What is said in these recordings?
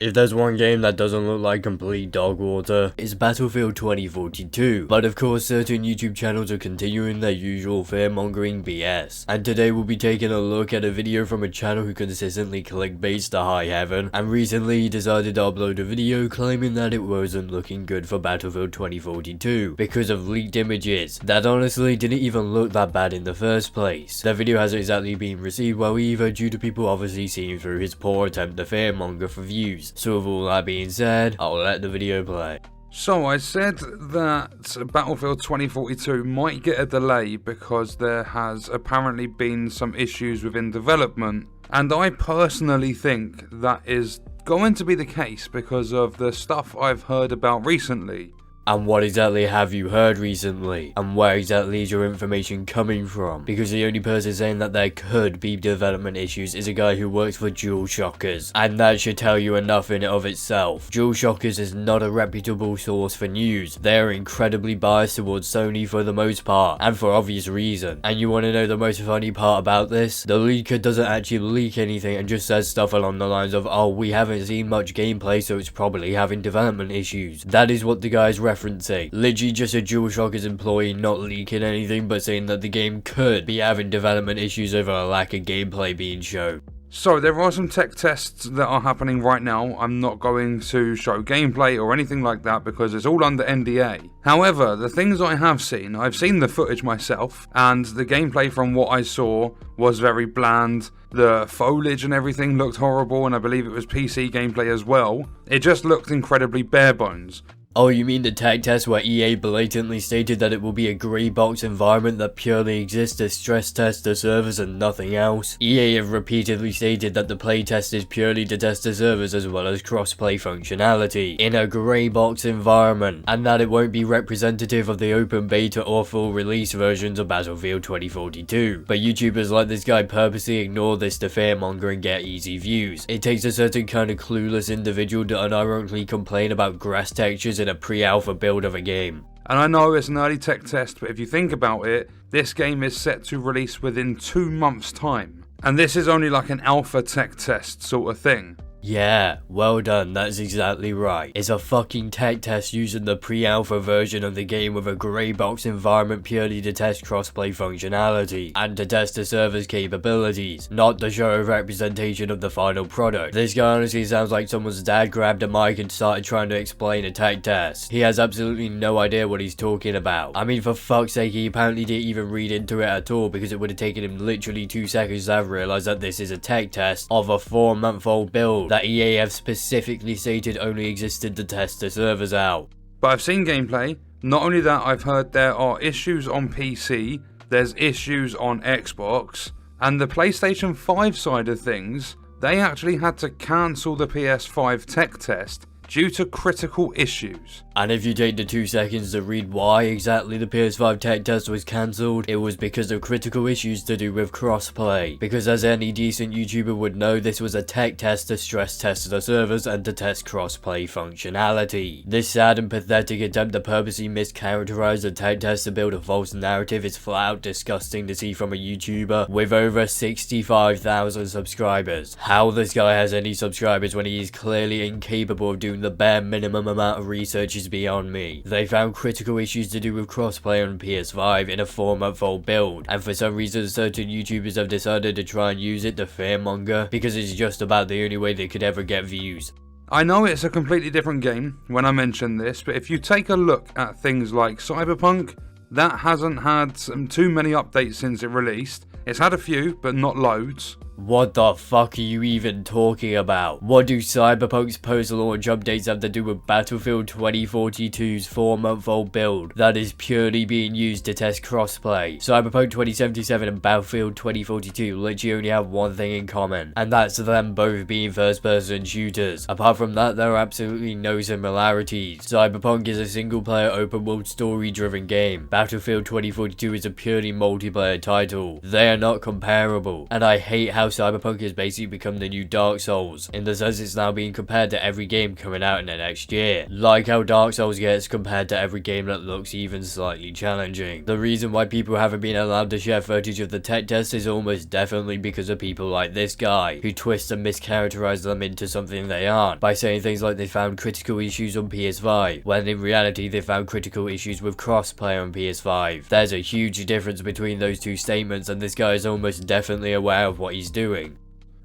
If there's one game that doesn't look like complete dog water, it's Battlefield 2042. But of course, certain YouTube channels are continuing their usual fear-mongering BS. And today we'll be taking a look at a video from a channel who consistently clickbaits to high heaven, and recently he decided to upload a video claiming that it wasn't looking good for Battlefield 2042 because of leaked images that honestly didn't even look that bad in the first place. The video hasn't exactly been received well either, due to people obviously seeing through his poor attempt to fearmonger for views. So with all that being said, I'll let the video play. So I said that Battlefield 2042 might get a delay because there has apparently been some issues within development, and I personally think that is going to be the case because of the stuff I've heard about recently. And what exactly have you heard recently? And where exactly is your information coming from? Because the only person saying that there could be development issues is a guy who works for DualShockers. And that should tell you enough in and of itself. DualShockers is not a reputable source for news. They are incredibly biased towards Sony for the most part, and for obvious reason. And you want to know the most funny part about this? The leaker doesn't actually leak anything and just says stuff along the lines of, oh, we haven't seen much gameplay, so it's probably having development issues. That is what the guy's referencing. Literally just a DualShockers employee not leaking anything, but saying that the game could be having development issues over a lack of gameplay being shown. So there are some tech tests that are happening right now. I'm not going to show gameplay or anything like that because it's all under NDA. However, the things I have seen, I've seen the footage myself, and the gameplay from what I saw was very bland. The foliage and everything looked horrible, and I believe it was PC gameplay as well. It just looked incredibly bare bones. Oh, you mean the tech test where EA blatantly stated that it will be a grey box environment that purely exists to stress test the servers and nothing else? EA have repeatedly stated that the playtest is purely to test the servers as well as cross-play functionality in a grey box environment, and that it won't be representative of the open beta or full release versions of Battlefield 2042. But YouTubers like this guy purposely ignore this to fearmonger and get easy views. It takes a certain kind of clueless individual to unironically complain about grass textures in a pre-alpha build of a game. And I know it's an early tech test, but if you think about it, this game is set to release within 2 months' time. And this is only like an alpha tech test sort of thing. Yeah, well done, that's exactly right. It's a fucking tech test using the pre-alpha version of the game with a grey box environment purely to test crossplay functionality and to test the server's capabilities, not to show a representation of the final product. This guy honestly sounds like someone's dad grabbed a mic and started trying to explain a tech test. He has absolutely no idea what he's talking about. I mean, for fuck's sake, he apparently didn't even read into it at all, because it would have taken him literally 2 seconds to have realised that this is a tech test of a 4-month-old build that EA have specifically stated only existed to test the servers out. But I've seen gameplay. Not only that, I've heard there are issues on PC, there's issues on Xbox, and the PlayStation 5 side of things, they actually had to cancel the PS5 tech test due to critical issues. And if you take the 2 seconds to read why exactly the PS5 tech test was cancelled, it was because of critical issues to do with crossplay. Because as any decent YouTuber would know, this was a tech test to stress test the servers and to test crossplay functionality. This sad and pathetic attempt to purposely mischaracterize the tech test to build a false narrative is flat out disgusting to see from a YouTuber with over 65,000 subscribers. How this guy has any subscribers when he is clearly incapable of doing the bare minimum amount of research is beyond me. They found critical issues to do with crossplay on PS5 in a 4-month-old build, and for some reason certain YouTubers have decided to try and use it to fearmonger because it's just about the only way they could ever get views. I know it's a completely different game when I mention this, but if you take a look at things like Cyberpunk, that hasn't had too many updates since it released. It's had a few, but not loads. What the fuck are you even talking about? What do Cyberpunk's post-launch updates have to do with Battlefield 2042's 4-month-old build that is purely being used to test crossplay? Cyberpunk 2077 and Battlefield 2042 literally only have one thing in common, and that's them both being first-person shooters. Apart from that, there are absolutely no similarities. Cyberpunk is a single-player open-world story-driven game. Battlefield 2042 is a purely multiplayer title. They are not comparable, and I hate how Cyberpunk has basically become the new Dark Souls, in the sense it's now being compared to every game coming out in the next year. Like how Dark Souls gets compared to every game that looks even slightly challenging. The reason why people haven't been allowed to share footage of the tech test is almost definitely because of people like this guy, who twist and mischaracterize them into something they aren't, by saying things like they found critical issues on PS5, when in reality they found critical issues with crossplay on PS5. There's a huge difference between those two statements, and this guy is almost definitely aware of what he's doing.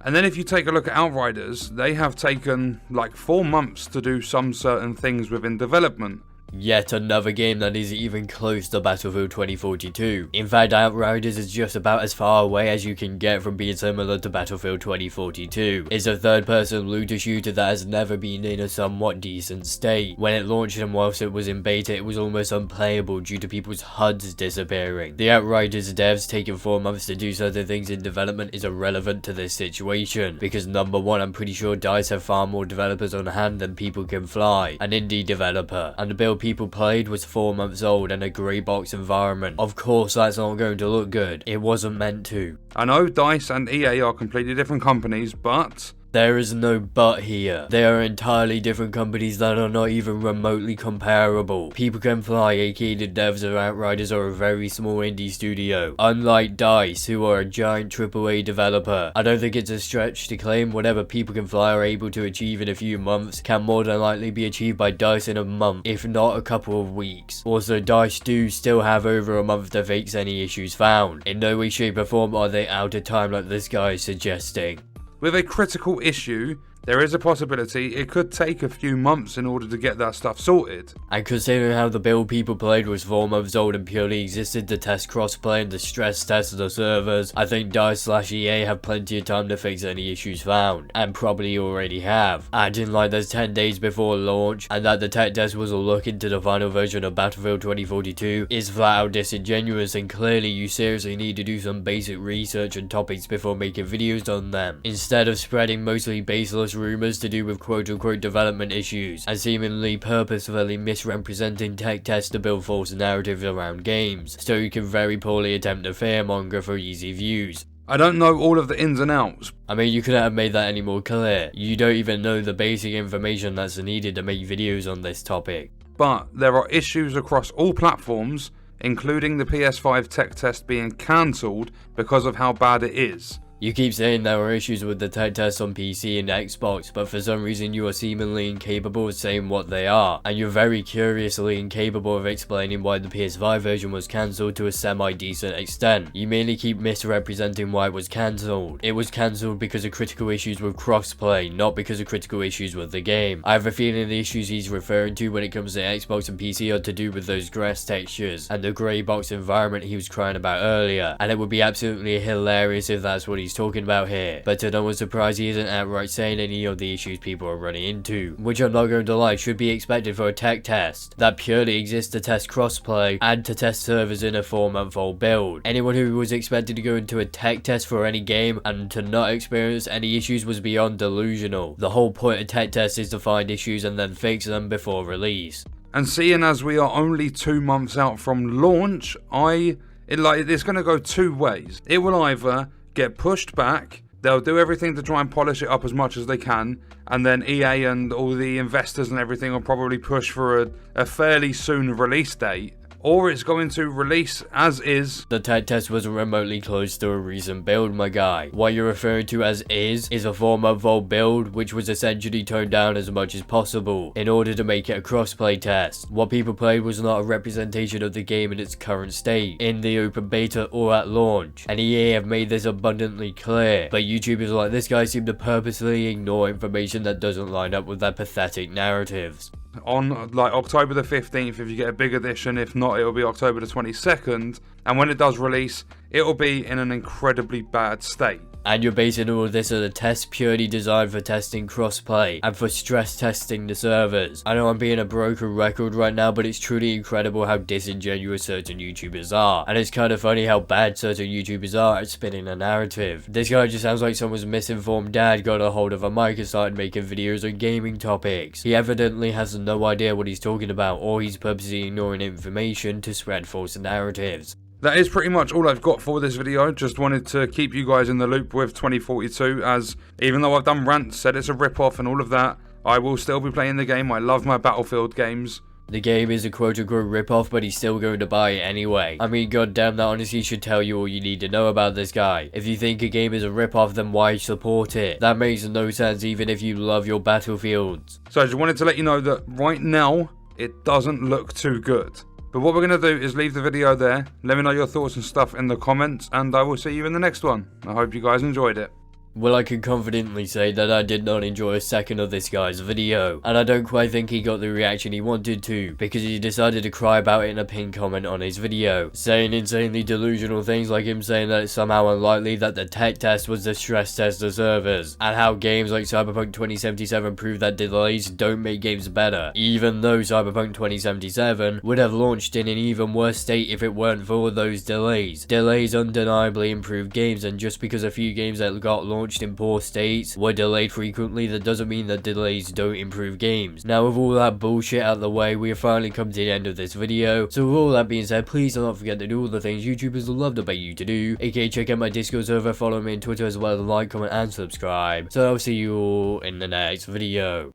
And then if you take a look at Outriders, they have taken like 4 months to do some certain things within development. Yet another game that isn't even close to Battlefield 2042. In fact, Outriders is just about as far away as you can get from being similar to Battlefield 2042. It's a third-person looter shooter that has never been in a somewhat decent state. When it launched and whilst it was in beta, it was almost unplayable due to people's HUDs disappearing. The Outriders devs taking 4 months to do certain things in development is irrelevant to this situation, because number one, I'm pretty sure DICE have far more developers on hand than people can fly, an indie developer, and the build people played was 4 months old and a grey box environment. Of course that's not going to look good. It wasn't meant to. I know DICE and EA are completely different companies, but there is no but here. They are entirely different companies that are not even remotely comparable. People Can Fly, aka the devs of Outriders, are a very small indie studio, unlike DICE, who are a giant AAA developer. I don't think it's a stretch to claim whatever People Can Fly are able to achieve in a few months can more than likely be achieved by DICE in a month, if not a couple of weeks. Also, DICE do still have over a month to fix any issues found. In no way, shape or form are they out of time like this guy is suggesting. with a critical issue, there is a possibility it could take a few months in order to get that stuff sorted. And considering how the build people played was 4 months old and purely existed to test crossplay and the stress test of the servers, I think DICE/EA have plenty of time to fix any issues found, and probably already have. Acting like there's 10 days before launch, and that the tech test was a look into the final version of Battlefield 2042 is flat out disingenuous, and clearly you seriously need to do some basic research on topics before making videos on them, instead of spreading mostly baseless rumors to do with quote-unquote development issues, and seemingly purposefully misrepresenting tech tests to build false narratives around games, so you can very poorly attempt to fearmonger for easy views. I don't know all of the ins and outs. I mean, you couldn't have made that any more clear. You don't even know the basic information that's needed to make videos on this topic. But there are issues across all platforms, including the PS5 tech test being cancelled because of how bad it is. You keep saying there are issues with the tech test on PC and Xbox, but for some reason you are seemingly incapable of saying what they are, and you're very curiously incapable of explaining why the PS5 version was cancelled to a semi-decent extent. You merely keep misrepresenting why it was cancelled. It was cancelled because of critical issues with crossplay, not because of critical issues with the game. I have a feeling the issues he's referring to when it comes to Xbox and PC are to do with those grass textures and the grey box environment he was crying about earlier, and it would be absolutely hilarious if that's what he's talking about here, but to no one's surprise he isn't outright saying any of the issues people are running into, which I'm not going to lie should be expected for a tech test that purely exists to test crossplay and to test servers in a 4-month-old build. Anyone who was expected to go into a tech test for any game and to not experience any issues was beyond delusional. The whole point of tech tests is to find issues and then fix them before release. And seeing as we are only 2 months out from launch, it's going to go two ways. It will either get pushed back, they'll do everything to try and polish it up as much as they can, and then EA and all the investors and everything will probably push for a fairly soon release date. Or it's going to release as is. The tech test wasn't remotely close to a recent build, my guy. What you're referring to as is a 4-month-old build which was essentially toned down as much as possible in order to make it a crossplay test. What people played was not a representation of the game in its current state, in the open beta or at launch, and EA have made this abundantly clear, but YouTubers like this guy seem to purposely ignore information that doesn't line up with their pathetic narratives. On October the 15th, if you get a big edition, if not it'll be October the 22nd, and when it does release it'll be in an incredibly bad state. And you're basing all of this on a test purely designed for testing crossplay and for stress testing the servers. I know I'm being a broken record right now, but it's truly incredible how disingenuous certain YouTubers are, and it's kind of funny how bad certain YouTubers are at spinning a narrative. This guy just sounds like someone's misinformed dad got a hold of a mic and started making videos on gaming topics. He evidently has no idea what he's talking about, or he's purposely ignoring information to spread false narratives. That is pretty much all I've got for this video. Just wanted to keep you guys in the loop with 2042, as even though I've done rants, said it's a rip-off and all of that, I will still be playing the game. I love my Battlefield games. The game is a quote-unquote rip-off, but he's still going to buy it anyway. I mean, goddamn, that honestly should tell you all you need to know about this guy. If you think a game is a rip-off, then why support it? That makes no sense even if you love your Battlefields. So I just wanted to let you know that right now, it doesn't look too good. But what we're going to do is leave the video there. Let me know your thoughts and stuff in the comments, and I will see you in the next one. I hope you guys enjoyed it. Well, I can confidently say that I did not enjoy a second of this guy's video, and I don't quite think he got the reaction he wanted to, because he decided to cry about it in a pinned comment on his video, saying insanely delusional things like him saying that it's somehow unlikely that the tech test was the stress test of servers, and how games like Cyberpunk 2077 prove that delays don't make games better, even though Cyberpunk 2077 would have launched in an even worse state if it weren't for those delays. Delays undeniably improve games, and just because a few games that got launched in poor states were delayed frequently, that doesn't mean that delays don't improve games. Now, with all that bullshit out of the way, we have finally come to the end of this video. So with all that being said, please do not forget to do all the things YouTubers love to beg you to do, aka check out my Discord server, follow me on Twitter as well, like, comment and subscribe. So I'll see you all in the next video.